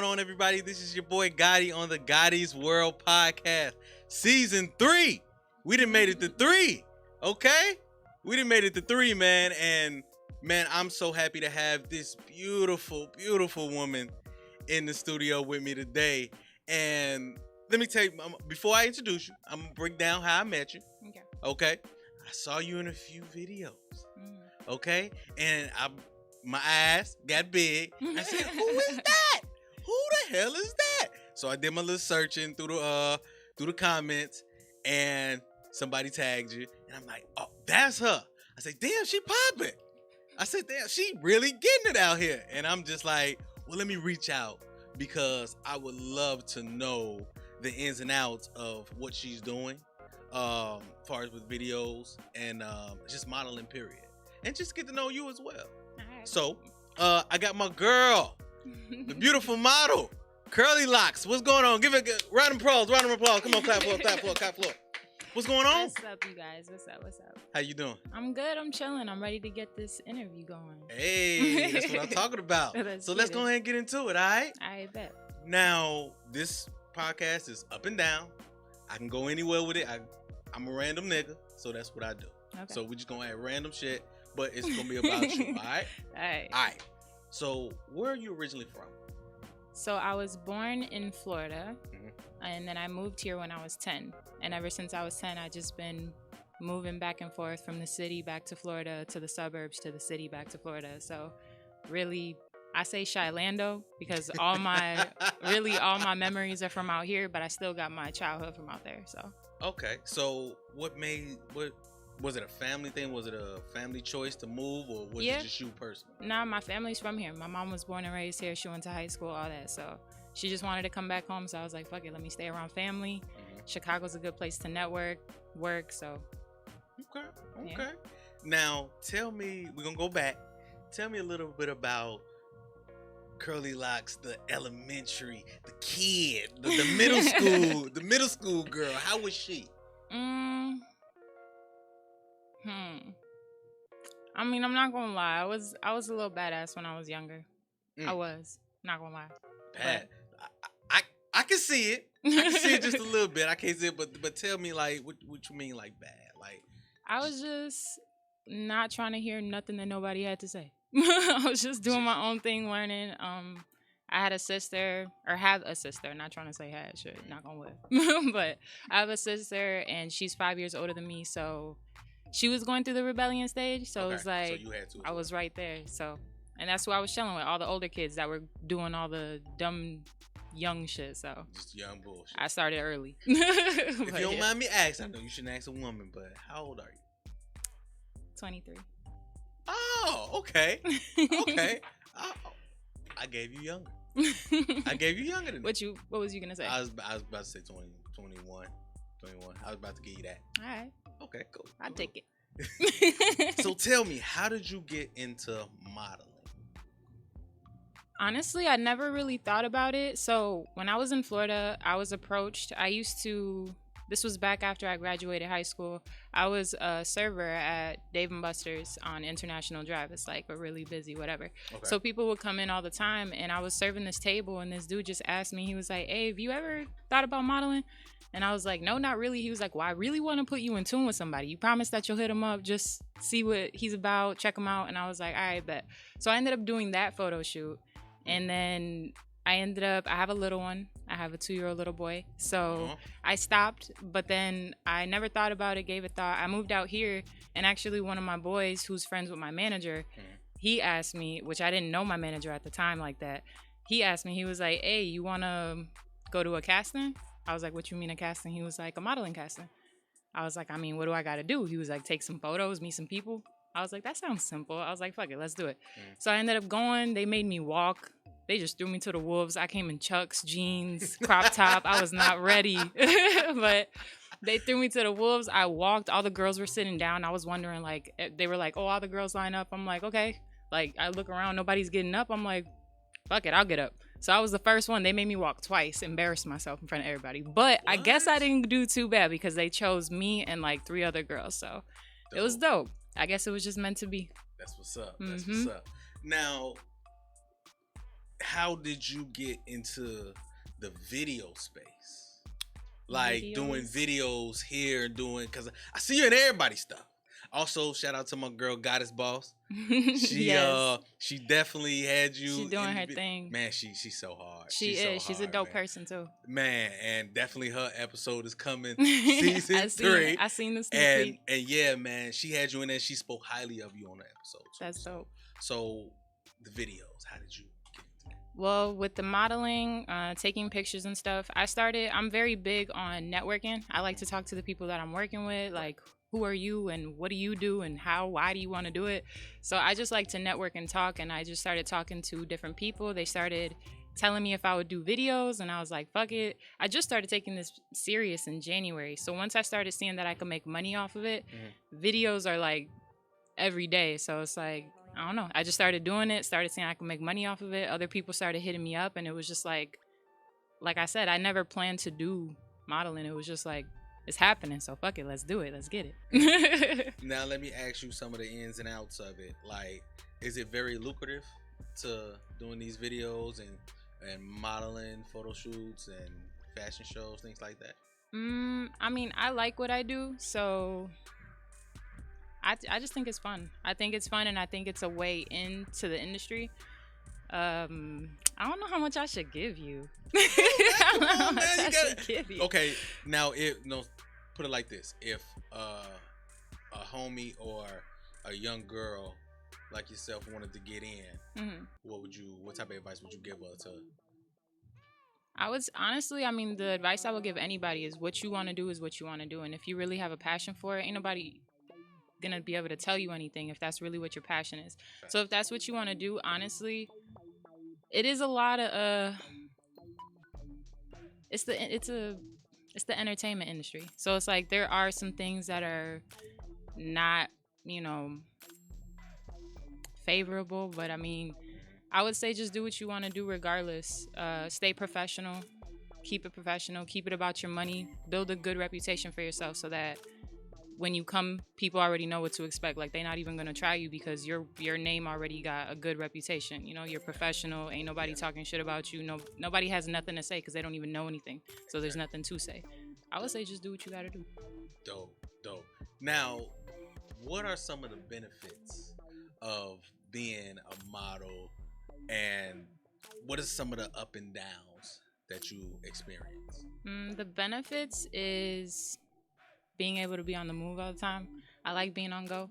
going on, everybody? This is your boy Gotti on the Gotti's World Podcast, Season 3. We done made it to 3, okay? We done made it to 3, man. And, man, I'm so happy to have this beautiful, beautiful woman in the studio with me today. And let me tell you, before I introduce you, I'm going to break down how I met you. Okay? I saw you in a few videos, okay? And my eyes got big. I said, who is that? Who the hell is that? So I did my little searching through the comments, and somebody tagged you, and I'm like, oh, that's her. I said, damn, she popping. I said, damn, she really getting it out here. And I'm just like, well, let me reach out because I would love to know the ins and outs of what she's doing, as far as with videos and just modeling, period, and just get to know you as well. Right. So, I got my girl, the beautiful model, CurlyLocks. What's going on? Give it a round of applause. Round of applause. Come on, clap floor, clap floor, clap floor. What's going on? What's up, you guys? What's up? How you doing? I'm good. I'm chilling. I'm ready to get this interview going. Hey, that's what I'm talking about. So let's go ahead and get into it, all right? I bet. Now, this podcast is up and down. I can go anywhere with it. I'm a random nigga, so that's what I do. Okay. So we're just going to add random shit, but it's going to be about you, all right? All right. All right. So where are you originally from? So I was born in Florida, and then I moved here when I was 10. And ever since I was 10, I've just been moving back and forth from the city back to Florida, to the suburbs, to the city, back to Florida. So really, I say Chilando because all my memories are from out here, but I still got my childhood from out there. So okay. So what was it, a family thing? Was it a family choice to move, or was it just you personally? Nah, my family's from here. My mom was born and raised here. She went to high school, all that. So she just wanted to come back home. So I was like, fuck it, let me stay around family. Chicago's a good place to network, work. So okay. Yeah. Now tell me, we're gonna go back. Tell me a little bit about CurlyLocks, the elementary, the kid, the middle school girl. How was she? I mean, I'm not gonna lie. I was a little badass when I was younger. I was not gonna lie. Bad. I can see it. I can see it just a little bit. I can't see it, but tell me, like, what you mean, like, bad? Like, I was just not trying to hear nothing that nobody had to say. I was just doing my own thing, learning. I had a sister, or have a sister. Not trying to say had, shit, not gonna live. But I have a sister, and she's 5 years older than me, so she was going through the rebellion stage. So it was like, so you had to, I was right there. So, and that's who I was chilling with, all the older kids that were doing all the dumb young shit. So just young bullshit. I started early. If you don't mind me asking, I know you shouldn't ask a woman, but how old are you? 23. Oh, okay. Okay. I gave you younger. I gave you younger than what was you gonna say? I was about to say 20, 21. I was about to give you that. All right. Okay, cool. I'll take it. So tell me, how did you get into modeling? Honestly, I never really thought about it. So when I was in Florida, I was approached. This was back after I graduated high school. I was a server at Dave & Buster's on International Drive. It's like a really busy whatever. Okay. So people would come in all the time, and I was serving this table, and this dude just asked me, he was like, hey, have you ever thought about modeling? And I was like, no, not really. He was like, well, I really want to put you in tune with somebody. You promise that you'll hit him up, just see what he's about, check him out. And I was like, all right, bet. So I ended up doing that photo shoot. And then I have a little one. I have a 2-year-old little boy. So I stopped, but then I never thought about it, gave it thought. I moved out here, and actually one of my boys who's friends with my manager, he asked me, which I didn't know my manager at the time like that. He asked me, he was like, hey, you want to go to a casting? I was like, what you mean a casting? He was like, a modeling casting. I was like, I mean, what do I got to do? He was like, take some photos, meet some people. I was like, that sounds simple. I was like, fuck it, let's do it. So I ended up going. They made me walk. They just threw me to the wolves. I came in chucks, jeans, crop top. I was not ready. But they threw me to the wolves. I walked. All the girls were sitting down. I was wondering, like, they were like, oh, all the girls line up. I'm like, okay. Like, I look around. Nobody's getting up. I'm like, fuck it, I'll get up. So I was the first one. They made me walk twice, embarrassed myself in front of everybody. But I guess I didn't do too bad because they chose me and, like, 3 other girls. So it was dope. I guess it was just meant to be. That's what's up. That's what's up. Now, how did you get into the video space? Like doing videos here, because I see you in everybody's stuff. Also, shout out to my girl Goddess Boss. She definitely had you. She's doing her thing. Man, she's so hard. She's a dope person too. Man, and definitely her episode is coming season 3. I seen this week. And yeah, man, she had you in there. She spoke highly of you on the episode. That's dope. So the videos, how did you get into that? Well, with the modeling, taking pictures and stuff, I'm very big on networking. I like to talk to the people that I'm working with, like, who are you and what do you do and why do you want to do it? So I just like to network and talk, and I just started talking to different people. They started telling me if I would do videos, and I was like, fuck it. I just started taking this serious in January. So once I started seeing that I could make money off of it, videos are like every day. So it's like, I don't know. I just started doing it, started seeing I could make money off of it. Other people started hitting me up, and it was just like I said, I never planned to do modeling. It was just like, it's happening, so fuck it, let's do it, let's get it. Now let me ask you some of the ins and outs of it. Like, is it very lucrative to doing these videos and modeling, photo shoots and fashion shows, things like that? I mean, I like what I do, so I just think it's fun. I think it's fun, and I think it's a way into the industry. I don't know how much I should give you. I don't know how much I should give you. Okay, now put it like this: if a homie or a young girl like yourself wanted to get in, what type of advice would you give her to? I mean, the advice I would give anybody is what you want to do is what you want to do, and if you really have a passion for it, ain't nobody gonna be able to tell you anything if that's really what your passion is. So if that's what you want to do, honestly, it is a lot of it's the entertainment industry. So it's like there are some things that are not, favorable, but I mean, I would say just do what you want to do regardless. Stay professional, keep it professional, keep it about your money, build a good reputation for yourself so that when you come, people already know what to expect. Like, they're not even gonna try you because your name already got a good reputation. You're professional. Ain't nobody talking shit about you. Nobody has nothing to say because they don't even know anything. So there's nothing to say. I would say just do what you gotta do. Dope. Now, what are some of the benefits of being a model, and what are some of the up and downs that you experience? The benefits is being able to be on the move all the time. I like being on go.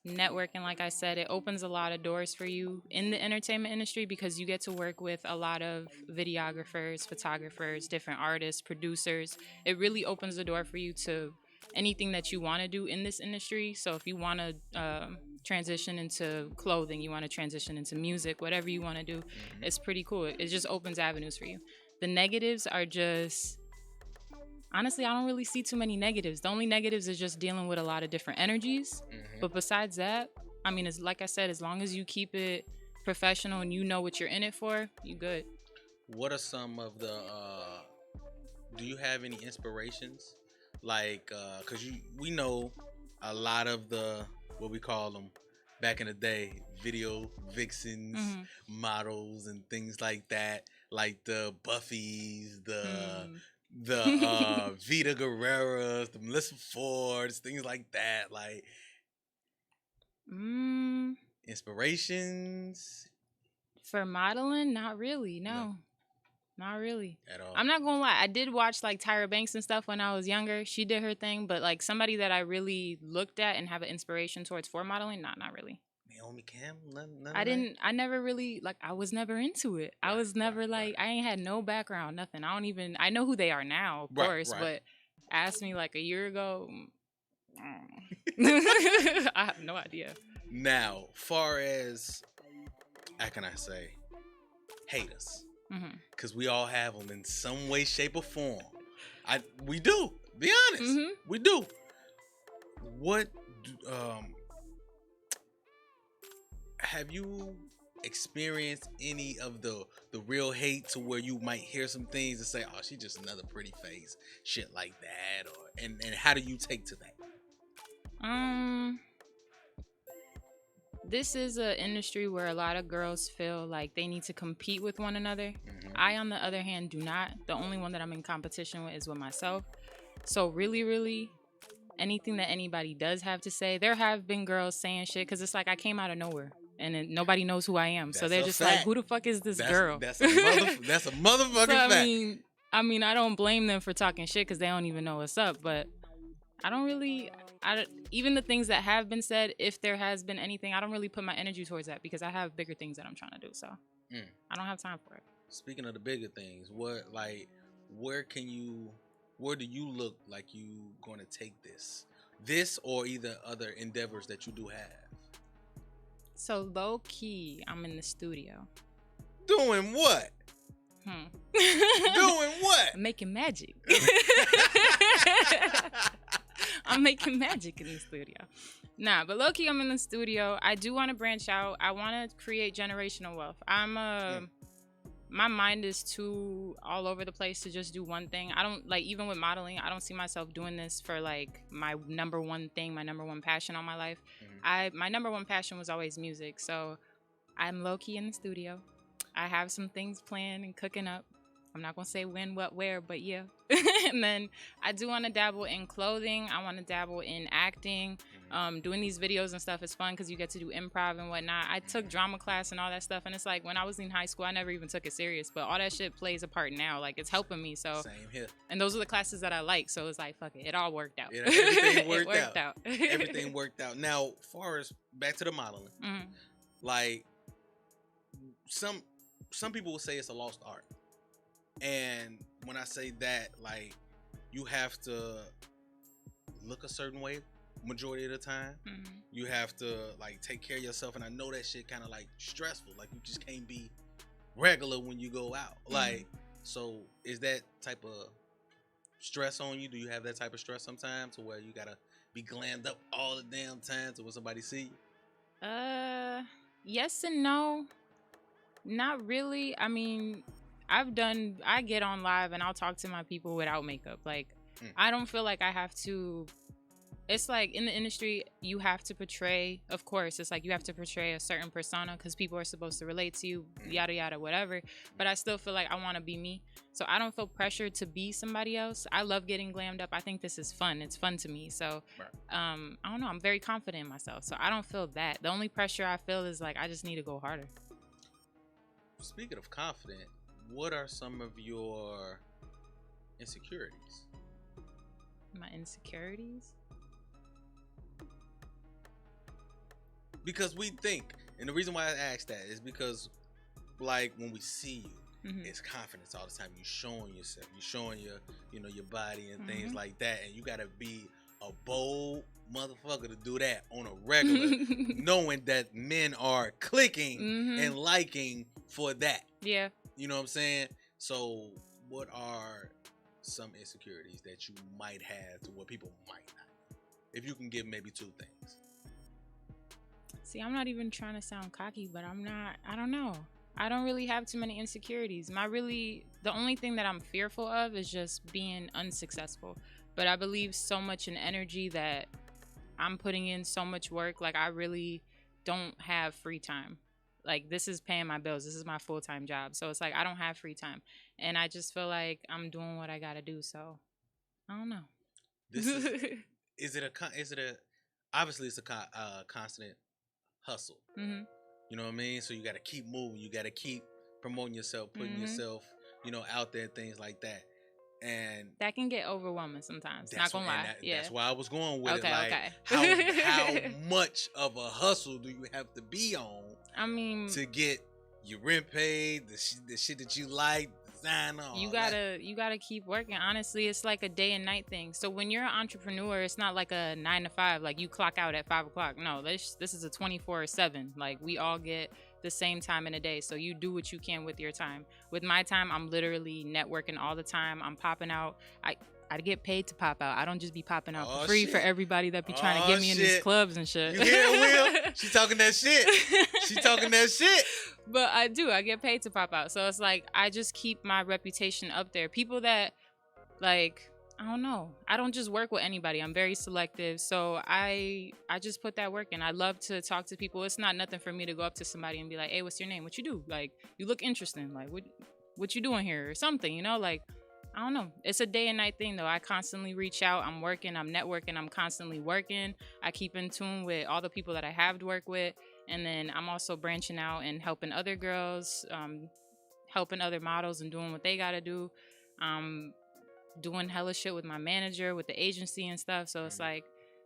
Networking, like I said, it opens a lot of doors for you in the entertainment industry because you get to work with a lot of videographers, photographers, different artists, producers. It really opens the door for you to anything that you want to do in this industry. So if you want to transition into clothing, you want to transition into music, whatever you want to do, it's pretty cool. It just opens avenues for you. The negatives are just... Honestly, I don't really see too many negatives. The only negatives is just dealing with a lot of different energies. But besides that, I mean, it's like I said, as long as you keep it professional and you know what you're in it for, you good. What are some of the, do you have any inspirations? Like, cause we know a lot of the, what we call them back in the day, video vixens, models and things like that. Like the Buffys, the Vita Guerreras, the Melissa Fords, things like that. Like, inspirations for modeling? Not really. No, not really at all. I'm not gonna lie. I did watch like Tyra Banks and stuff when I was younger. She did her thing, but like somebody that I really looked at and have an inspiration towards for modeling, not really. Naomi Campbell? I never really, like, I was never into it. I was never, like, I ain't had no background, nothing. I know who they are now, of course, but ask me, like, a year ago, I have no idea. Now, far as, how can I say, haters, because we all have them in some way, shape, or form. We do, be honest, we do. What, have you experienced any of the real hate to where you might hear some things and say, oh, she's just another pretty face, shit like that, or and how do you take to that? this is an industry where a lot of girls feel like they need to compete with one another. Mm-hmm. I, on the other hand, do not. The only one that I'm in competition with is with myself. So really, anything that anybody does have to say, there have been girls saying shit because it's like I came out of nowhere and nobody knows who I am. So they're just like, who the fuck is this girl? That's a motherfucking fact. I mean, I don't blame them for talking shit because they don't even know what's up. But even the things that have been said, if there has been anything, I don't really put my energy towards that because I have bigger things that I'm trying to do. So I don't have time for it. Speaking of the bigger things, where do you look like you going to take this or either other endeavors that you do have? So low key, I'm in the studio. Doing what? Doing what? Making magic. I'm making magic in the studio. Nah, but low key, I'm in the studio. I do want to branch out. I want to create generational wealth. My mind is too all over the place to just do one thing. I don't even with modeling, I don't see myself doing this for like my number one thing, my number one passion on my life. Mm-hmm. My number one passion was always music. So I'm low key in the studio. I have some things planned and cooking up. I'm not going to say when, what, where, but yeah. And then I do want to dabble in clothing. I want to dabble in acting. Doing these videos and stuff is fun because you get to do improv and whatnot. I took drama class and all that stuff. And it's like when I was in high school, I never even took it serious. But all that shit plays a part now. Like, it's helping me. So same here. And those are the classes that I like. So it's like, fuck it. It all worked out. Everything worked out. Everything worked out. Now, as far as back to the modeling, like some people will say it's a lost art. And when I say that, like, you have to look a certain way majority of the time. You have to like take care of yourself, and I know that shit kind of like stressful. Like, you just can't be regular when you go out. Like, so is that type of stress on you? Do you have that type of stress sometimes to where you gotta be glammed up all the damn time to when somebody see you? Yes and no. Not really. I mean, I get on live and I'll talk to my people without makeup. Like, I don't feel like I have to. It's like in the industry, you have to portray, of course, it's like you have to portray a certain persona because people are supposed to relate to you, yada, yada, whatever. But I still feel like I want to be me. So I don't feel pressure to be somebody else. I love getting glammed up. I think this is fun. It's fun to me. So I don't know. I'm very confident in myself. So I don't feel that. The only pressure I feel is like I just need to go harder. Speaking of confident, what are some of your insecurities? My insecurities? Because we think, and the reason why I asked that is because, like, when we see you, it's confidence all the time. You're showing yourself, you're showing your body and things like that, and you gotta be a bold motherfucker to do that on a regular, knowing that men are clicking and liking for that. Yeah. You know what I'm saying? So, what are some insecurities that you might have to what people might not? If you can give maybe two things. See, I'm not even trying to sound cocky, but I don't know. I don't really have too many insecurities. The only thing that I'm fearful of is just being unsuccessful. But I believe so much in energy that I'm putting in so much work. Like, I really don't have free time. Like, this is paying my bills. This is my full-time job. So it's like, I don't have free time. And I just feel like I'm doing what I got to do. So I don't know. Obviously it's a constant hustle. You know what I mean? So you got to keep moving. You got to keep promoting yourself, putting yourself, out there, things like that. And that can get overwhelming sometimes. Not gonna lie. That's why I was going with it. Like, how much of a hustle do you have to be on? I mean, to get your rent paid, the shit that you like, design on. You gotta keep working. Honestly, it's like a day and night thing. So when you're an entrepreneur, it's not like a 9 to 5. Like, you clock out at 5 o'clock. No, this is a 24/7. Like, we all get the same time in a day. So you do what you can with your time. With my time, I'm literally networking all the time. I'm popping out. I get paid to pop out. I don't just be popping out for free for everybody that be trying to get me in these clubs and shit. You hear Will? She talking that shit. She talking that shit. But I get paid to pop out. So it's like, I just keep my reputation up there. People that, like, I don't know. I don't just work with anybody. I'm very selective. So I just put that work in. I love to talk to people. It's not nothing for me to go up to somebody and be like, "Hey, what's your name? What you do? Like, you look interesting. Like, what you doing here or something, you know?" Like, I don't know. It's a day and night thing though. I constantly reach out. I'm working, I'm networking, I'm constantly working. I keep in tune with all the people that I have to work with. And then I'm also branching out and helping other girls, helping other models and doing what they got to do. Doing hella shit with my manager, with the agency and stuff. So it's like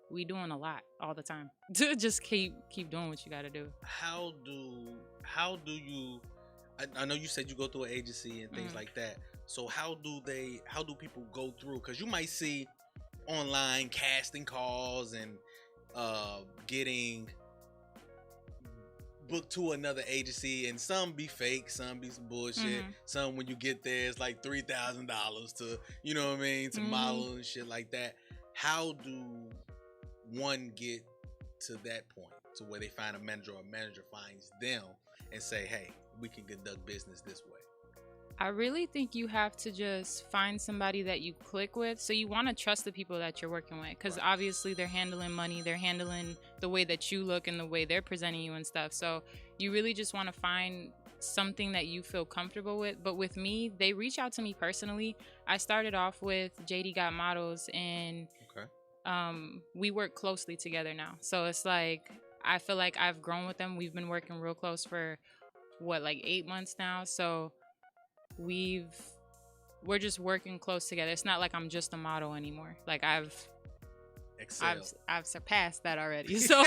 we doing a lot all the time. Just keep doing what you got to do. How do you? I know you said you go through an agency and things like that. So how do people go through? Because you might see online casting calls and getting booked to another agency, and some be fake, some be some bullshit. Some, when you get there, it's like $3,000 to, you know what I mean, to model and shit like that. How do one get to that point to where they find a manager, or a manager finds them and say, hey, we can conduct business this way? I really think you have to just find somebody that you click with. So you want to trust the people that you're working with, because obviously they're handling money, they're handling the way that you look and the way they're presenting you and stuff. So you really just want to find something that you feel comfortable with. But with me, they reach out to me personally. I started off with JD Got Models, and we work closely together now. So it's like, I feel like I've grown with them. We've been working real close for like 8 months now. So we're just working close together. It's not like I'm just a model anymore. Like I've surpassed that already. So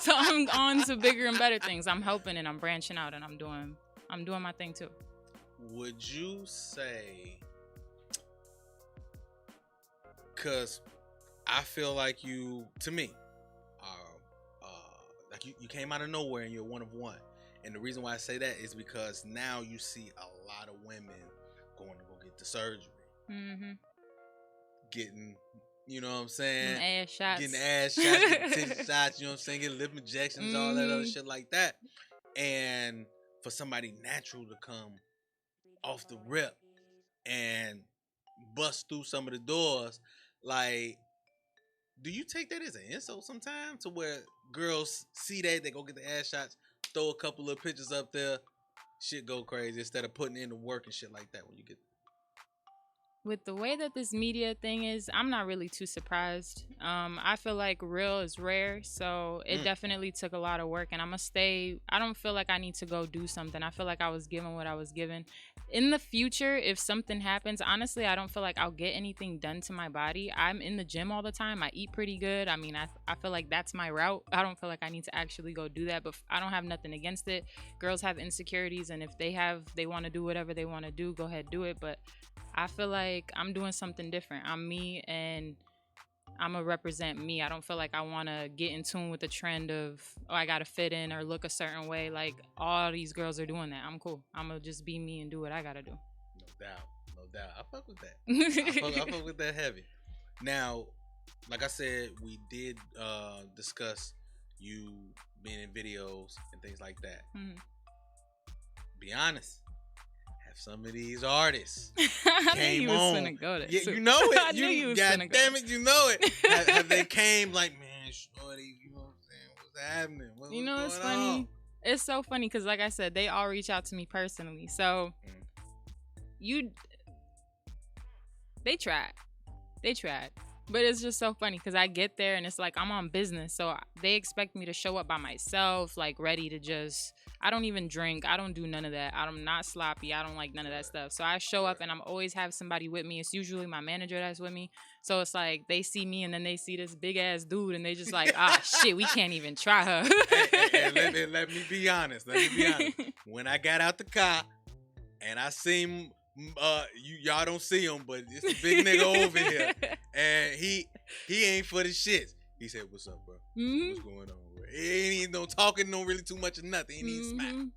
so I'm on to bigger and better things. I'm helping and I'm branching out and I'm doing my thing too. Would you say, because I feel like you, to me, like you came out of nowhere and you're one of one. And the reason why I say that is because now you see a lot of women going to go get the surgery. Getting, you know what I'm saying? Ass shots. Getting ass shots, getting titty shots, you know what I'm saying? Getting lip injections, all that other shit like that. And for somebody natural to come off the rip and bust through some of the doors, like, do you take that as an insult sometimes, to where girls see that, they go get the ass shots, throw a couple of pictures up there, shit go crazy, instead of putting in the work and shit like that when you get? With the way that this media thing is, I'm not really too surprised. I feel like real is rare, so it definitely took a lot of work, and I'm gonna stay. I don't feel like I need to go do something. I feel like I was given what I was given. In the future, if something happens, honestly, I don't feel like I'll get anything done to my body. I'm in the gym all the time. I eat pretty good. I mean, I feel like that's my route. I don't feel like I need to actually go do that, but I don't have nothing against it. Girls have insecurities, and if they want to do whatever they want to do, go ahead, do it. But I feel like I'm doing something different. I'm me, and I'm going to represent me. I don't feel like I want to get in tune with the trend of, oh, I got to fit in or look a certain way. Like, all these girls are doing that. I'm cool. I'm going to just be me and do what I got to do. No doubt. I fuck with that. I fuck with that heavy. Now, like I said, we did discuss you being in videos and things like that. Be honest. Some of these artists came on. Go there. Yeah, you know it. I knew you was God gonna damn it, you know it. have they came like, man, shorty, you know what I'm saying? What's happening? What's it's funny. on? It's so funny because, like I said, they all reach out to me personally. So they tried. But it's just so funny because I get there and it's like I'm on business. So they expect me to show up by myself, like ready to just, I don't even drink. I don't do none of that. I'm not sloppy. I don't like none of that stuff. So I show up and I'm always have somebody with me. It's usually my manager that's with me. So it's like they see me and then they see this big ass dude and they just like, shit, we can't even try her. Let me be honest. When I got out the car and I seen y'all don't see him, but it's a big nigga over here, and he ain't for the shits. He said, "What's up, bro? What's going on, bro?" He ain't even no talking, no really too much of nothing. He ain't even smiling.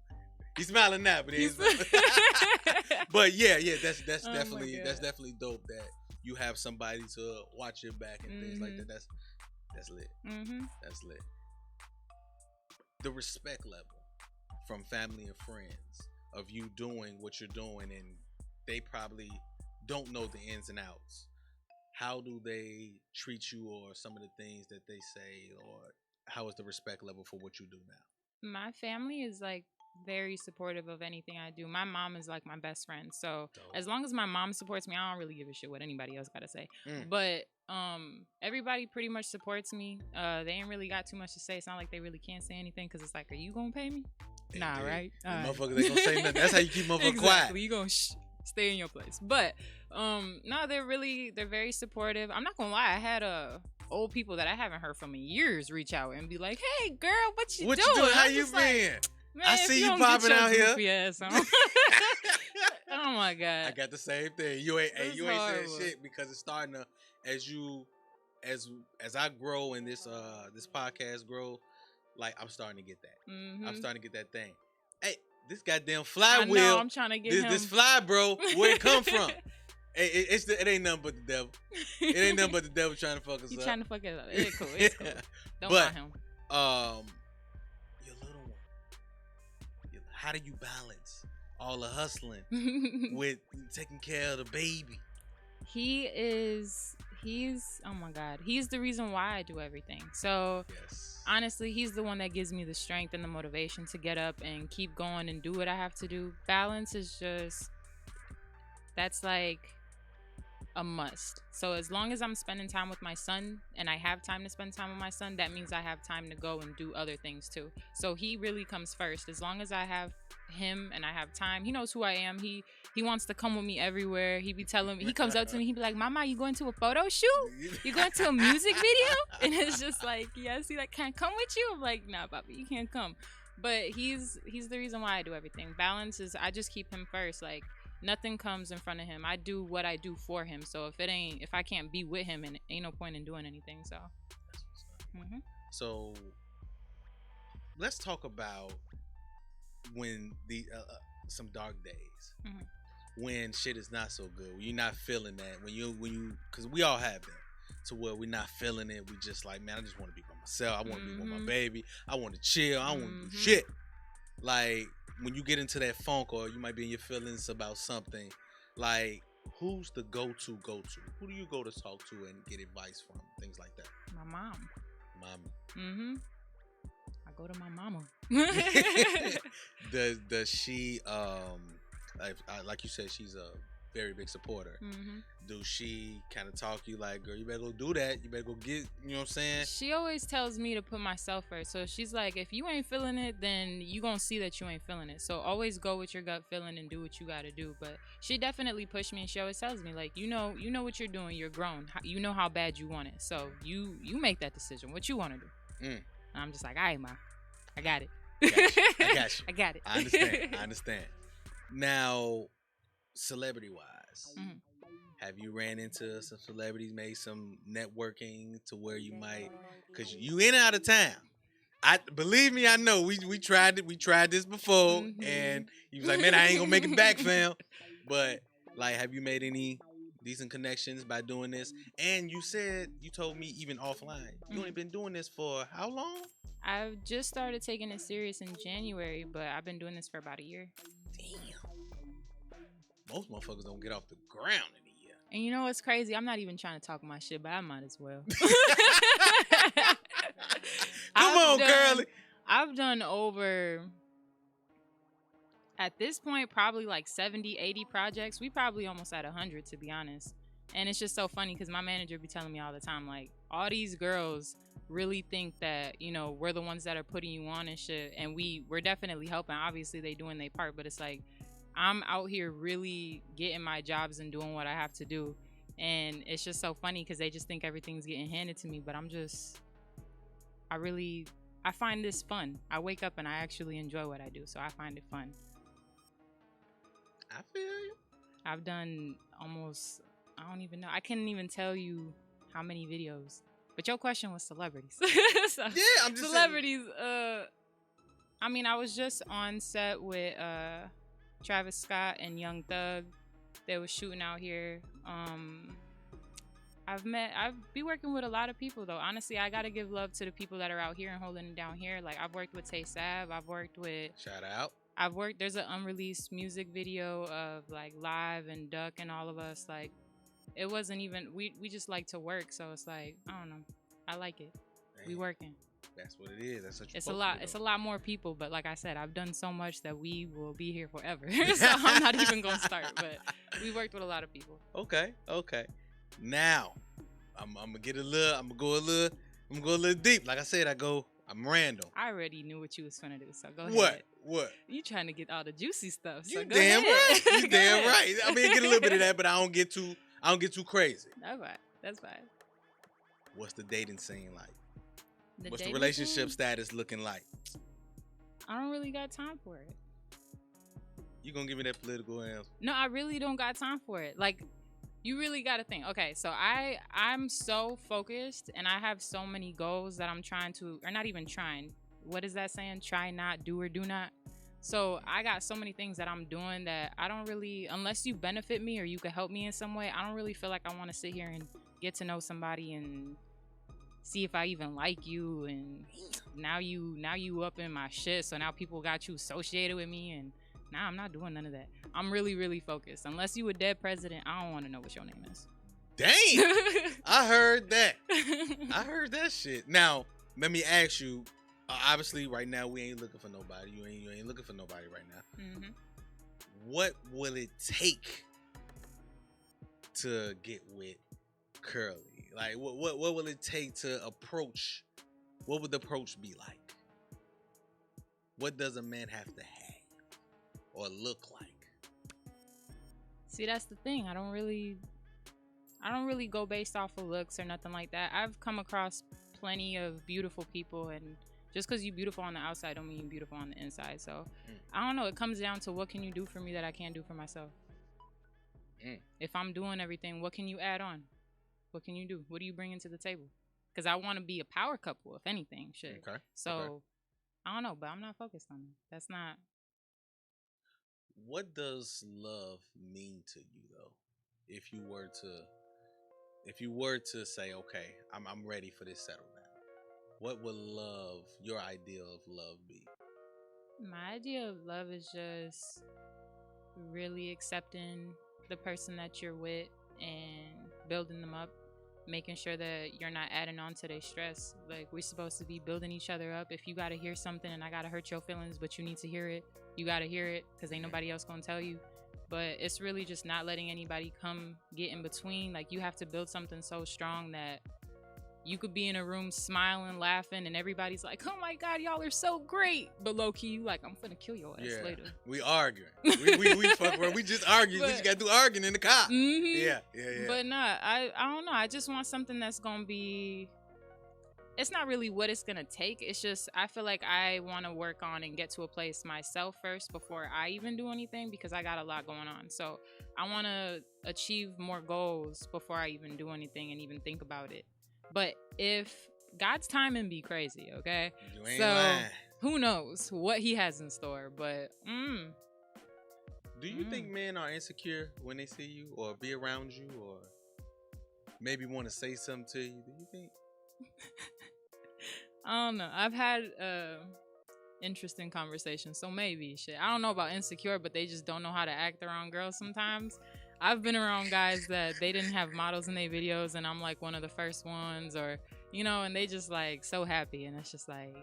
He's smiling now, but he ain't smiling. But yeah, that's definitely dope that you have somebody to watch your back and things like that. That's lit. That's lit. The respect level from family and friends of you doing what you're doing, and they probably don't know the ins and outs how do they treat you, or some of the things that they say, or how is the respect level for what you do now? My family is like very supportive of anything I do. My mom is like my best friend. So Dope. as long as my mom supports me, I don't really give a shit what anybody else gotta say. Mm. But everybody pretty much supports me. They ain't really got too much to say. It's not like they really can't say anything because it's like, are you gonna pay me? Nah, right? Motherfuckers ain't gonna say nothing. That's how you keep motherfuckers Exactly. quiet. You gonna stay in your place. But no, they're very supportive. I'm not gonna lie, I had old people that I haven't heard from in years reach out and be like, hey girl, what you doing? How I'm you just been? like, man, I if see you don't get popping your out here. goofy ass on. Oh my god. I got the same thing. You ain't It's saying horrible. shit because it's starting to, as I grow and this podcast grow, like I'm starting to get that. Mhm. I'm starting to get that thing. Hey, this goddamn I flywheel. know, I'm trying to get him. This fly, bro, where it come from? It ain't nothing but the devil. It ain't nothing but the devil trying to fuck us He up. trying to fuck it up. It's cool. It's cool. Don't But, mind him. Your little one. How do you balance all the hustling with taking care of the baby? He's oh my god, he's the reason why I do everything. So Yes. honestly, he's the one that gives me the strength and the motivation to get up and keep going and do what I have to do. Balance is just, that's like a must. So as long as I'm spending time with my son and I have time to spend time with my son, that means I have time to go and do other things too. So he really comes first. As long as I have him and I have time, he knows who I am. He wants to come with me everywhere. He comes up to me, he be like, Mama, you going to a photo shoot? You going to a music video? And it's just like, yes. He like, can I come with you? I'm like, nah, Bobby, you can't come. But he's the reason why I do everything. Balance is, I just keep him first. Like, nothing comes in front of him. I do what I do for him. So if I can't be with him, and ain't no point in doing anything. So That's what's up. mhm. So let's talk about when the some dark days, when shit is not so good, when you're not feeling that, when you because we all have that, to where we're not feeling it. We just like, man, I just want to be by myself. I want to be with my baby. I want to chill. I want to do shit. Like, when you get into that funk, or you might be in your feelings about something, like, who's the go-to? Who do you go to talk to and get advice from? Things like that. My mom. Mama. I go to my mama. Does she like you said, she's a very big supporter. Do she kind of talk you like, girl, you better go do that, you better go get, you know what I'm saying? She always tells me to put myself first. So she's like, if you ain't feeling it, then you gonna see that you ain't feeling it. So always go with your gut feeling and do what you gotta do. But she definitely pushed me, and she always tells me, like, you know what you're doing. You're grown. You know how bad you want it. So you make that decision. What you want to do. And I'm just like, all right, ma, I got it. I got you. I got it. I understand. Now, celebrity-wise, have you ran into some celebrities, made some networking to where you might, because you in and out of town. Believe me, I know. We tried it. We tried this before, and you was like, man, I ain't gonna make it back, fam. But like, have you made any decent connections by doing this? And you told me even offline, you only been doing this for how long? I've just started taking it serious in January, but I've been doing this for about a year. Damn. Most motherfuckers don't get off the ground in a year. And you know what's crazy? I'm not even trying to talk my shit, but I might as well. Come on, Curly. I've done over, at this point, probably like 70, 80 projects. We probably almost at 100, to be honest. And it's just so funny because my manager be telling me all the time, like, all these girls really think that, you know, we're the ones that are putting you on and shit. And we're definitely helping. Obviously, they doing their part. But it's like, I'm out here really getting my jobs and doing what I have to do. And it's just so funny because they just think everything's getting handed to me. But I find this fun. I wake up and I actually enjoy what I do. So I find it fun. I feel you. I've done almost, I don't even know. I can't even tell you how many videos. But your question was celebrities. So, yeah, I'm just celebrities. I mean, I was just on set with Travis Scott and Young Thug. They were shooting out here. I've be working with a lot of people though. Honestly, I gotta give love to the people that are out here and holding it down here. Like, I've worked with Tay Sav. I've worked with. Shout out. There's an unreleased music video of like Live and Duck and all of us. Like, it wasn't even we just like to work, so it's like I don't know. I like it. Man, We working. That's what it is. That's what you're It's a lot. to do. It's a lot more people, but like I said, I've done so much that we will be here forever. So I'm not even gonna start. But we worked with a lot of people. Okay. Now, I'm gonna get a little. I'm gonna go a little deep. Like I said, I'm random. I already knew what you was finna do, so go What? ahead. What? You trying to get all the juicy stuff? So You go damn ahead. right. You Go damn ahead. right. I mean, get a little bit of that, but I don't get too crazy. That's fine. That's fine. What's the dating scene like? What's the dating relationship scene? status looking like? I don't really got time for it. You gonna give me that political answer? No, I really don't got time for it. Like, you really got to think. Okay, so I'm so focused, and I have so many goals that I'm trying to, or not even trying. What is that saying? Try not, do or do not. So I got so many things that I'm doing that I don't really, unless you benefit me or you could help me in some way, I don't really feel like I want to sit here and get to know somebody and see if I even like you. And now you up in my shit, so now people got you associated with me, and nah, I'm not doing none of that. I'm really, really focused. Unless you a dead president, I don't want to know what your name is. Dang! I heard that. I heard that shit. Now, let me ask you. Obviously, right now we ain't looking for nobody. You ain't looking for nobody right now. Mm-hmm. What will it take to get with Curly? Like, what will it take to approach? What would the approach be like? What does a man have to have or look like? See, that's the thing. I don't really go based off of looks or nothing like that. I've come across plenty of beautiful people, and just because you're beautiful on the outside don't mean you're beautiful on the inside. So I don't know. It comes down to what can you do for me that I can't do for myself. If I'm doing everything, what can you add on? What can you do? What do you bring into the table? Because I want to be a power couple, if anything. Shit. Okay. So okay. I don't know, but I'm not focused on it. That's not. What does love mean to you, though? If you were to say, okay, I'm ready for this settle down, what would your idea of love be? My idea of love is just really accepting the person that you're with and building them up, making sure that you're not adding on to their stress. Like, we're supposed to be building each other up. If you got to hear something and I got to hurt your feelings, but you need to hear it, you got to hear it, because ain't nobody else going to tell you. But it's really just not letting anybody come get in between. Like, you have to build something so strong that you could be in a room smiling, laughing, and everybody's like, oh my God, y'all are so great. But low key, you like, I'm finna kill your ass later. We arguing. we fuck around. We just arguing. We just got to do arguing in the car. Mm-hmm. Yeah. But nah, I don't know. I just want something that's going to be, it's not really what it's going to take. It's just, I feel like I want to work on and get to a place myself first before I even do anything, because I got a lot going on. So I want to achieve more goals before I even do anything and even think about it. But if God's timing be crazy, okay? You ain't lying. Who knows what he has in store, but Do you think men are insecure when they see you or be around you or maybe want to say something to you? Do you think? I don't know. I've had interesting conversations, so maybe shit. I don't know about insecure, but they just don't know how to act around girls sometimes. I've been around guys that they didn't have models in their videos, and I'm like one of the first ones, or and they just like so happy, and it's just like,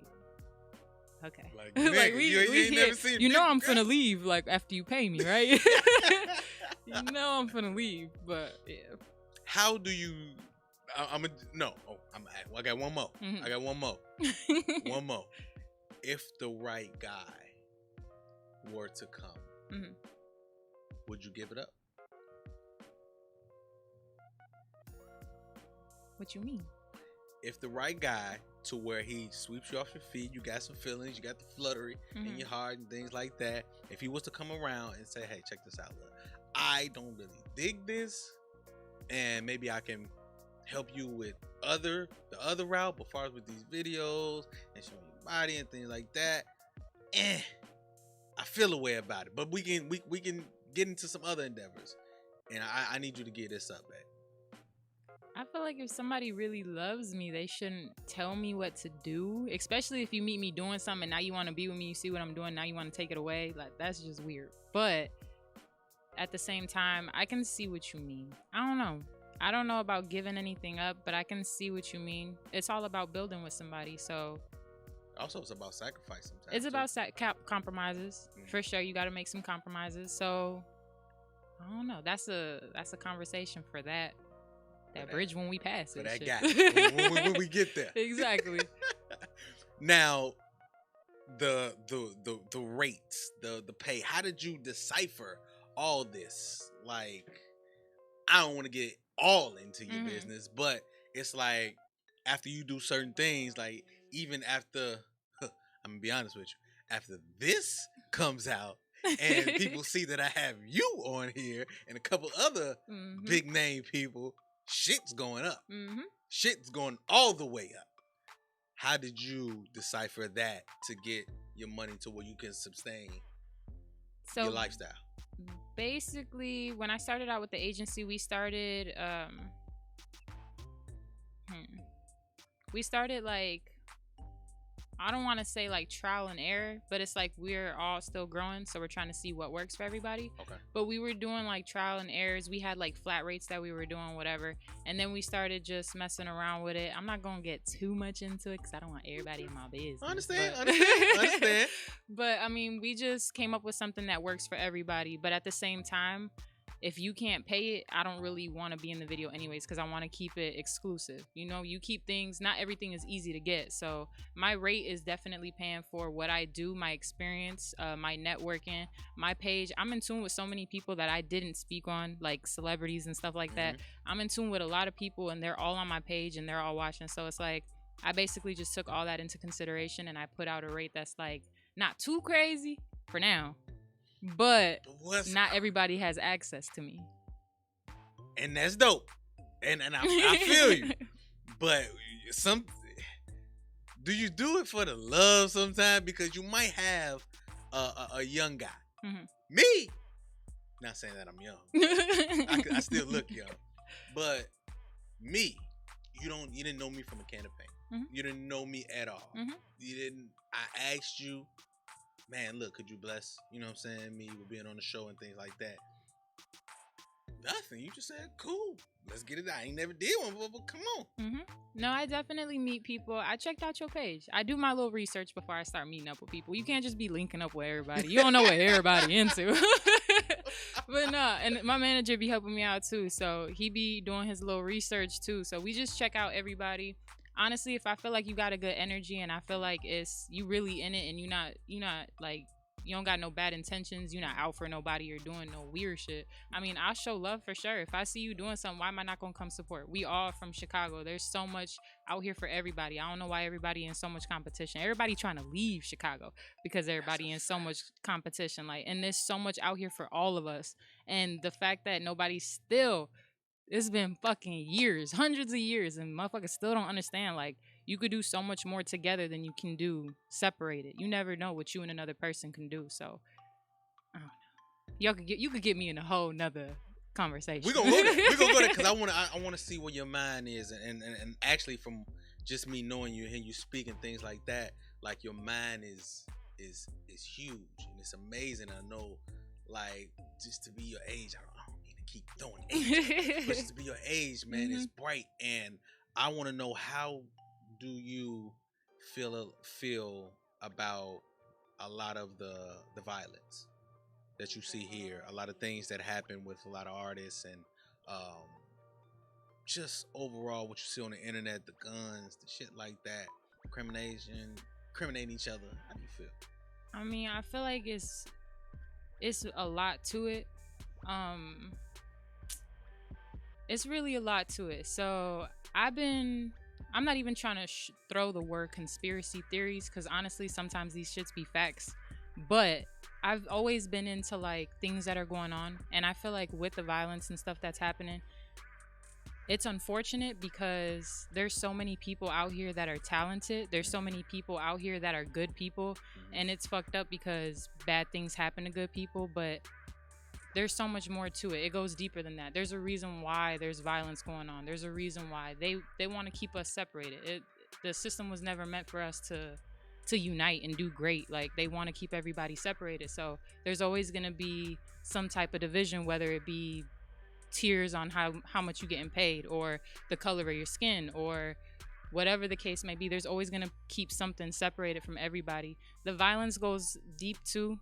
okay, like, like we ain't never seen I'm finna leave like after you pay me, right? I'm finna leave, but yeah. How do you? I got one more. Mm-hmm. I got one more. One more. If the right guy were to come, would you give it up? What you mean? If the right guy to where he sweeps you off your feet, you got some feelings, you got the fluttery in your heart and things like that. If he was to come around and say, hey, check this out, look, I don't really dig this, and maybe I can help you with the other route, but far as with these videos and showing your body and things like that, I feel a way about it. But we can get into some other endeavors, and I need you to get this up, man. I feel like if somebody really loves me, they shouldn't tell me what to do, especially if you meet me doing something and now you want to be with me, you see what I'm doing, now you want to take it away. Like, that's just weird. But at the same time, I can see what you mean. I don't know. I don't know about giving anything up, but I can see what you mean. It's all about building with somebody. So Also, it's about sacrifice sometimes. it's about compromises. For sure, you got to make some compromises. So I don't know. That's a conversation for that bridge when we pass it. For that guy. when we get there. Exactly. Now, the rates, the pay. How did you decipher all this? Like, I don't want to get all into your business, but it's like after you do certain things, like even after I'm gonna be honest with you, after this comes out and people see that I have you on here and a couple other big name people, shit's going up. Shit's going all the way up. How did you decipher that to get your money to where you can sustain your lifestyle? Basically, when I started out with the agency, we started like, I don't want to say like trial and error, but it's like we're all still growing, so we're trying to see what works for everybody. Okay. But we were doing like trial and errors. We had like flat rates that we were doing, whatever. And then we started just messing around with it. I'm not going to get too much into it because I don't want everybody in my business. Understand. But I mean, we just came up with something that works for everybody. But at the same time, if you can't pay it, I don't really want to be in the video anyways, because I want to keep it exclusive. You know, you keep things, not everything is easy to get. So my rate is definitely paying for what I do, my experience, my networking, my page. I'm in tune with so many people that I didn't speak on, like celebrities and stuff like that. I'm in tune with a lot of people and they're all on my page and they're all watching. So it's like, I basically just took all that into consideration and I put out a rate that's like not too crazy for now. But not everybody has access to me. And that's dope. And I feel you. But do you do it for the love sometimes? Because you might have a young guy. Me, not saying that I'm young. I still look young. But me, you didn't know me from a can of paint. You didn't know me at all. I asked you, man, look, could you bless, you know what I'm saying, me with being on the show and things like that? Nothing. You just said, cool, let's get it out. I ain't never did one, but come on. No, I definitely meet people. I checked out your page. I do my little research before I start meeting up with people. You can't just be linking up with everybody. You don't know what everybody into. But no, and my manager be helping me out too. So he be doing his little research too. So we just check out everybody. Honestly, if I feel like you got a good energy and I feel like it's you really in it and you're not like, you don't got no bad intentions, you're not out for nobody or doing no weird shit, I mean, I'll show love for sure. If I see you doing something, why am I not gonna come support? We all from Chicago. There's so much out here for everybody. I don't know why everybody in so much competition. Everybody trying to leave Chicago because everybody in so much competition. Like, and there's so much out here for all of us. And the fact that nobody still, it's been fucking years, hundreds of years, and motherfuckers still don't understand. Like, you could do so much more together than you can do separated. You never know what you and another person can do. So, I don't know. You could get me in a whole nother conversation. We're gonna go there because I wanna see where your mind is, and actually from just me knowing you, hearing you speak and things like that, like your mind is huge and it's amazing. I know, like, just to be your age, I don't mean to keep throwing age, but just to be your age, man, it's bright. And I want to know, how do you feel about a lot of the violence that you see here, a lot of things that happen with a lot of artists, and just overall what you see on the internet, the guns, the shit like that, incriminating each other? How do you feel? I mean, I feel like it's a lot to it. It's really a lot to it. So I'm not even trying to throw the word conspiracy theories, because honestly, sometimes these shits be facts. But I've always been into like things that are going on, and I feel like with the violence and stuff that's happening, it's unfortunate because there's so many people out here that are talented. There's so many people out here that are good people, and it's fucked up because bad things happen to good people, but there's so much more to it. It goes deeper than that. There's a reason why there's violence going on. There's a reason why they want to keep us separated. The system was never meant for us to to unite and do great. Like, they want to keep everybody separated. So there's always going to be some type of division, whether it be tiers on how much you getting paid, or the color of your skin, or whatever the case may be. There's always going to keep something separated from everybody. The violence goes deep too.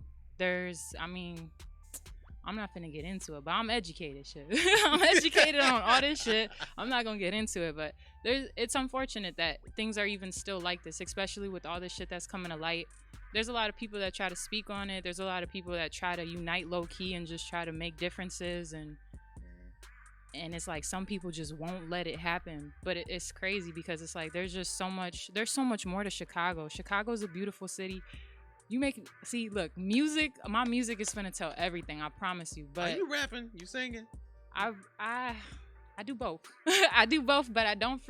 I'm not finna get into it, but I'm educated, shit. I'm educated on all this shit. I'm not gonna get into it, but it's unfortunate that things are even still like this, especially with all this shit that's coming to light. There's a lot of people that try to speak on it. There's a lot of people that try to unite low key and just try to make differences, and it's like some people just won't let it happen. But it's crazy because it's like there's so much more to Chicago. Chicago's a beautiful city. Look, my music is finna tell everything, I promise you. But are you rapping? You singing? I do both. I do both, but I can't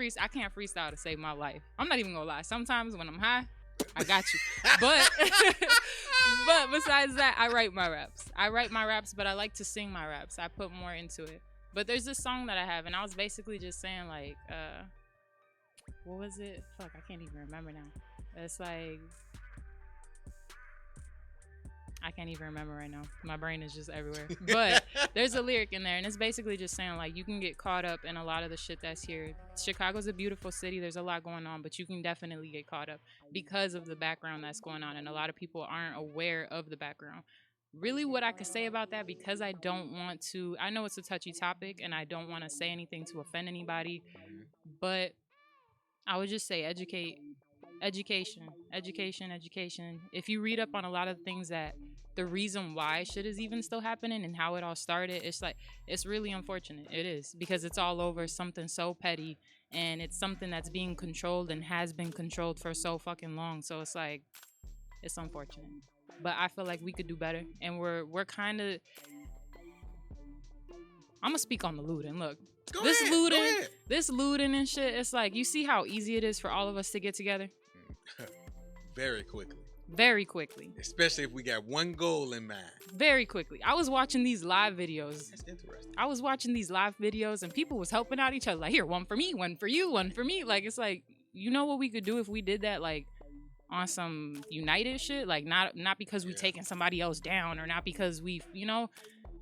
freestyle to save my life. I'm not even gonna lie. Sometimes when I'm high, I got you. But but besides that, I write my raps, but I like to sing my raps. I put more into it. But there's this song that I have, and I was basically just saying, like, what was it? Fuck, I can't even remember now. It's like, I can't even remember right now. My brain is just everywhere. But there's a lyric in there, and it's basically just saying, like, you can get caught up in a lot of the shit that's here. Chicago's a beautiful city. There's a lot going on, but you can definitely get caught up because of the background that's going on, and a lot of people aren't aware of the background. Really, what I could say about that, because I don't want to, I know it's a touchy topic, and I don't want to say anything to offend anybody, but I would just say education. If you read up on a lot of things that the reason why shit is even still happening and how it all started, it's really unfortunate. It is, because it's all over something so petty, and it's something that's being controlled and has been controlled for so fucking long. So it's like, it's unfortunate, but I feel like we could do better, and we're kind of, I'm gonna speak on the looting. Look, Go this ahead. looting and shit, it's like, you see how easy it is for all of us to get together? Very quickly. Especially if we got one goal in mind. Very quickly. I was watching these live videos. That's interesting. I was watching these live videos, and people was helping out each other. Like, here, one for me, one for you, one for me. Like, it's like, you know what we could do if we did that, like, on some united shit? Like, not because we taking somebody else down, or not because we,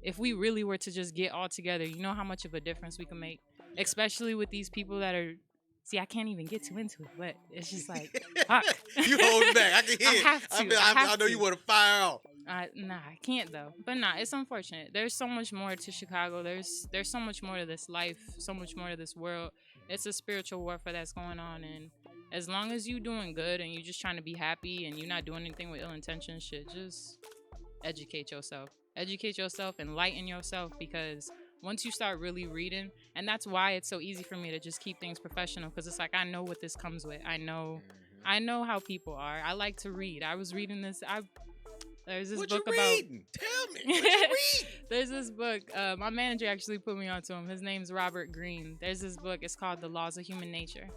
if we really were to just get all together, you know how much of a difference we can make? Yeah. Especially with these people that are, see, I can't even get too into it, but it's just like, fuck. You holding back. I can hear it. I have to. I know you want to fire off. Nah, I can't though. But nah, it's unfortunate. There's so much more to Chicago. There's so much more to this life, so much more to this world. It's a spiritual warfare that's going on, and as long as you doing good and you just trying to be happy and you're not doing anything with ill intentions, shit, just educate yourself. Educate yourself, enlighten yourself, because once you start really reading, and that's why it's so easy for me to just keep things professional, because it's like, I know what this comes with. I know how people are. I like to read. I was reading this. There's this book about. Tell me. What you reading? There's this book. My manager actually put me onto him. His name's Robert Greene. There's this book. It's called The Laws of Human Nature.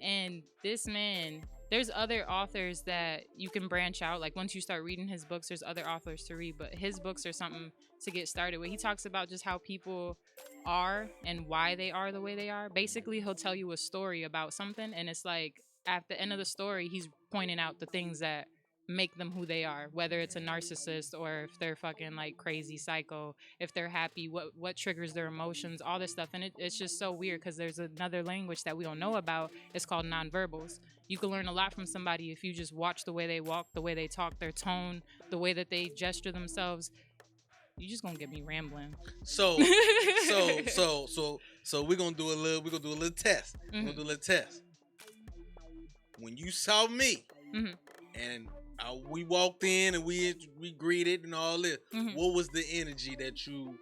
And this man, there's other authors that you can branch out. Like, once you start reading his books, there's other authors to read. But his books are something to get started with. He talks about just how people are and why they are the way they are. Basically, he'll tell you a story about something, and it's like, at the end of the story, he's pointing out the things that make them who they are, whether it's a narcissist or if they're fucking like crazy psycho, if they're happy, what triggers their emotions, all this stuff. And it's just so weird, because there's another language that we don't know about. It's called nonverbals. You can learn a lot from somebody if you just watch the way they walk, the way they talk, their tone, the way that they gesture themselves. You just gonna get me rambling. So we're gonna do a little test. We're gonna do a little test. When you saw me, and we walked in and we greeted and all this, what was the energy that you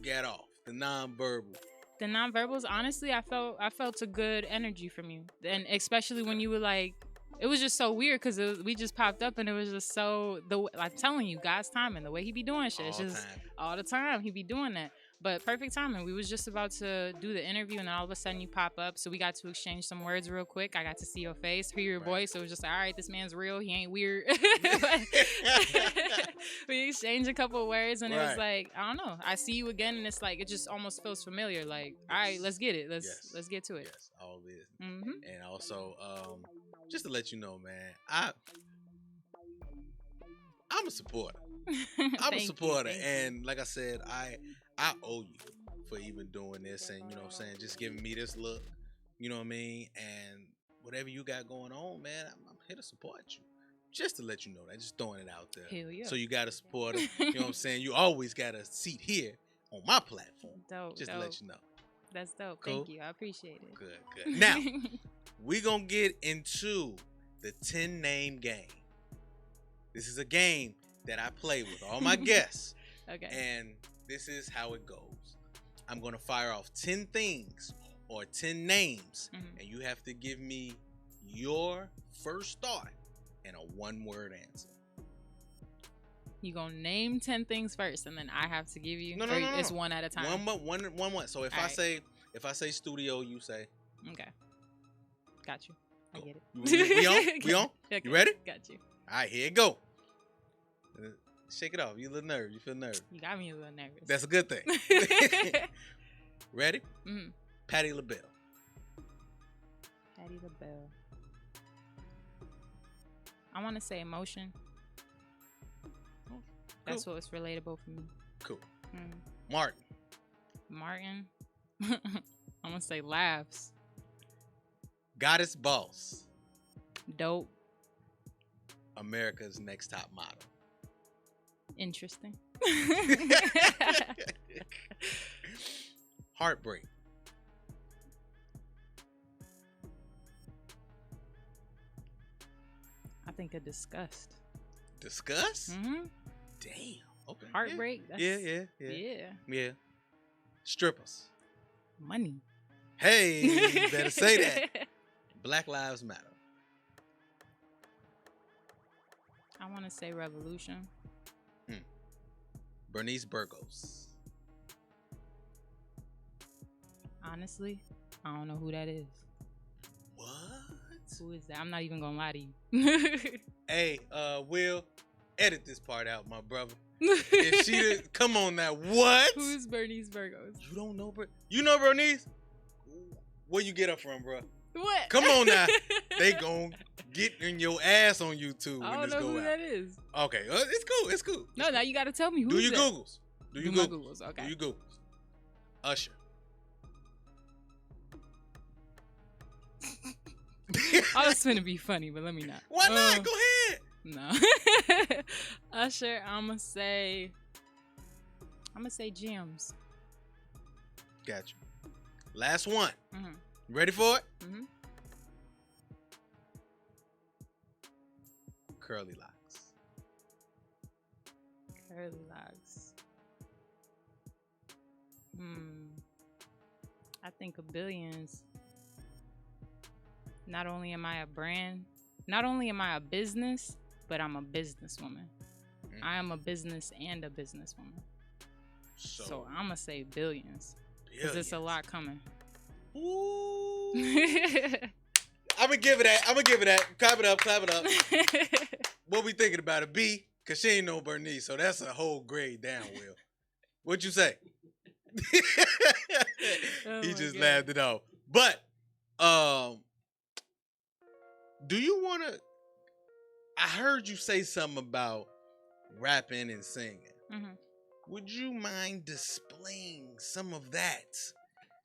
got off? The nonverbal. The nonverbals, honestly, I felt a good energy from you, and especially when you were like, it was just so weird, because we just popped up, and it was just so, I'm telling you, God's timing, the way he be doing shit, it's just all the time he be doing that. But perfect timing. We was just about to do the interview, and then all of a sudden you pop up. So we got to exchange some words real quick. I got to see your face, hear your voice. So it was just like, all right, this man's real. He ain't weird. We exchanged a couple of words, and it was like, I don't know. I see you again, and it's like, it just almost feels familiar. Like, all right, let's get it. Let's get to it. Yes, all this. And also, just to let you know, man, I'm a supporter. I'm a supporter, and like I said, I owe you for even doing this, and you know what I'm saying, just giving me this look. You know what I mean? And whatever you got going on, man, I'm here to support you. Just to let you know that, just throwing it out there. Hell yeah. So you got a supporter. You know what I'm saying? You always got a seat here on my platform. Dope. Just to let you know. That's dope. Cool. Thank you. I appreciate it. Good. Now, we're going to get into the 10 name game. This is a game that I play with all my guests. Okay. And this is how it goes. I'm going to fire off 10 things or 10 names, and you have to give me your first thought and a one-word answer. You gonna name 10 things first, and then I have to give you. No. It's one at a time. One. So if I say studio, you say. Okay. Got you. I get it. We on? Okay. You ready? Got you. All right, here it go. Shake it off. You a little nervous. You feel nervous. You got me a little nervous. That's a good thing. Ready? Mm-hmm. Patti LaBelle. Patti LaBelle. I want to say emotion. That's what's relatable for me. Cool. Mm. Martin. I'm gonna say laughs. Goddess Boss. Dope. America's Next Top Model. Interesting. Heartbreak. I think a disgust. Disgust? Mm-hmm. Damn. Okay. Heartbreak. Yeah. Strippers. Money. Hey, you better say that. Black Lives Matter. I want to say revolution. Bernice Burgos. Honestly, I don't know who that is. What? Who is that? I'm not even gonna lie to you. Hey, Will, edit this part out, my brother. If she did, come on now. What? Who's Bernice Burgos? You don't know You know Bernice? Where you get her from, bro? What? Come on now. They gon' get in your ass on YouTube I when don't this know go who out. that is. Okay, it's cool. No, now you gotta tell me who. Do your that? Googles. Do my Googles. Okay. Do your Googles. Usher. I was finna be funny, but let me not. Why not? Go ahead. No. Usher, I'ma say Gems. Got you. Last one. Mm-hmm. You ready for it? Mm-hmm. CurlyLocks. CurlyLocks. I think of Billions. Not only am I a brand, not only am I a business, but I'm a businesswoman. I am a business and a businesswoman. So I'm going to say Billions. Because it's a lot coming. Ooh. I'm going to give it that. Clap it up. What we thinking about? A B? Because she ain't no Bernice. So that's a whole grade down, Will. What'd you say? He just laughed it off. But, do you want to... I heard you say something about rapping and singing. Mm-hmm. Would you mind displaying some of that?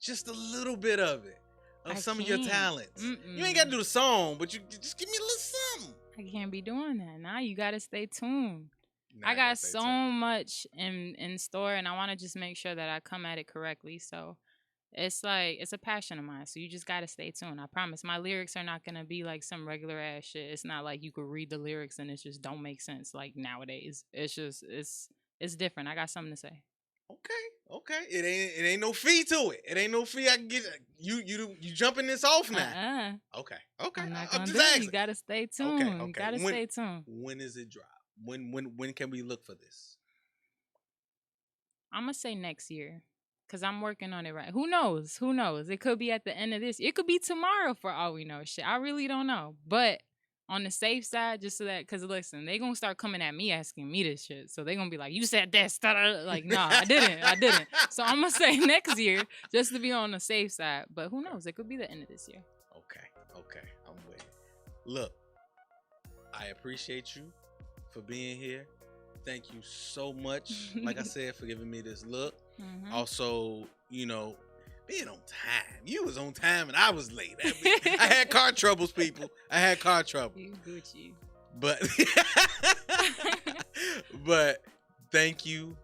Just a little bit of it. Of some of your talents. You ain't got to do the song, but you just give me a little something. I can't be doing that. Now you got to stay tuned. I got so much in store, and I want to just make sure that I come at it correctly. So it's like, it's a passion of mine. So you just got to stay tuned. I promise. My lyrics are not going to be like some regular ass shit. It's not like you could read the lyrics and it just don't make sense like nowadays. It's just, it's different. I got something to say. Okay. It ain't no fee to it. It ain't no fee. I can get you jumping this off now. Okay. I'm not gonna do it. You gotta stay tuned. Okay. You gotta stay tuned. When is it drop? When can we look for this? I'm gonna say next year. Cause I'm working on it right. Who knows? It could be at the end of this. It could be tomorrow for all we know. Shit. I really don't know. But on the safe side, just so that, because listen, they gonna start coming at me asking me this shit. So they gonna be like, you said this. Like, nah, I didn't. So I'm gonna say next year, just to be on the safe side. But who knows? It could be the end of this year. Okay. I'm with it. look, I appreciate you for being here. Thank you so much, like I said, for giving me this look. Mm-hmm. Also, you know, being on time. You was on time and I was late. I had car troubles, people. I had car trouble. You Gucci. But but thank you.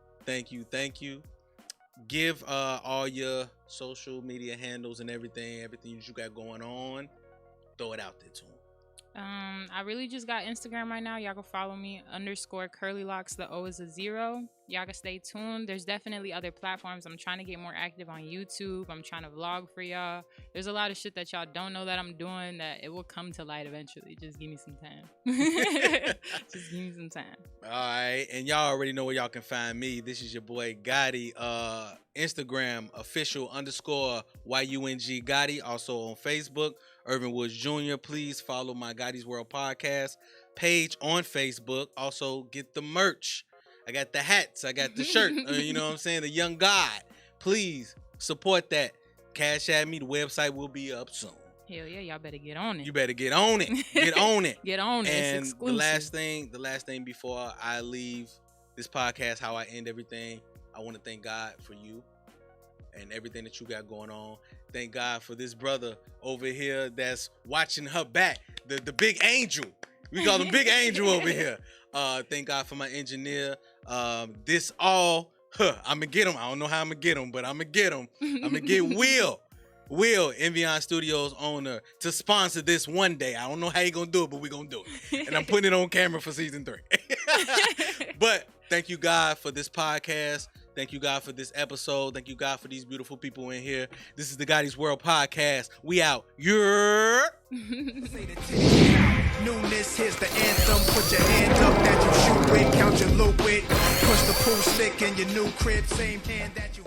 Give all your social media handles and everything that you got going on. Throw it out there to them. I really just got Instagram right now. Y'all can follow me _CurlyLocks. The O is a 0. Y'all can stay tuned. There's definitely other platforms. I'm trying to get more active on YouTube. I'm trying to vlog for y'all. There's a lot of shit that y'all don't know that I'm doing that it will come to light eventually. Just give me some time. Just give me some time. All right. And y'all already know where y'all can find me. This is your boy Gotti. Instagram official _YUNG Gotti. Also on Facebook, Irvin Woods Jr. Please follow my Gotti's World podcast page on Facebook. Also get the merch. I got the hats. I got the shirt. You know what I'm saying? The young God. Please support that. Cash at me. The website will be up soon. Hell yeah, y'all better get on it. You better get on it. Get on it. Get on it. And it's exclusive. the last thing before I leave this podcast, how I end everything, I want to thank God for you and everything that you got going on. Thank God for this brother over here that's watching her back. The big angel. We call him Big Angel over here. Thank God for my engineer. I'm gonna get him. I don't know how I'm gonna get him, but I'm gonna get him. I'm gonna get Will, Envion Studios owner, to sponsor this one day. I don't know how he gonna do it, but we gonna do it. And I'm putting it on camera for season 3. But thank you, God, for this podcast. Thank you, God, for this episode. Thank you, God, for these beautiful people in here. This is the Gotti's World podcast. We out. You're... Newness, here's the anthem. Put your hand up that you shoot with. Count your loot with. Push the pool stick in your new crib. Same hand that you...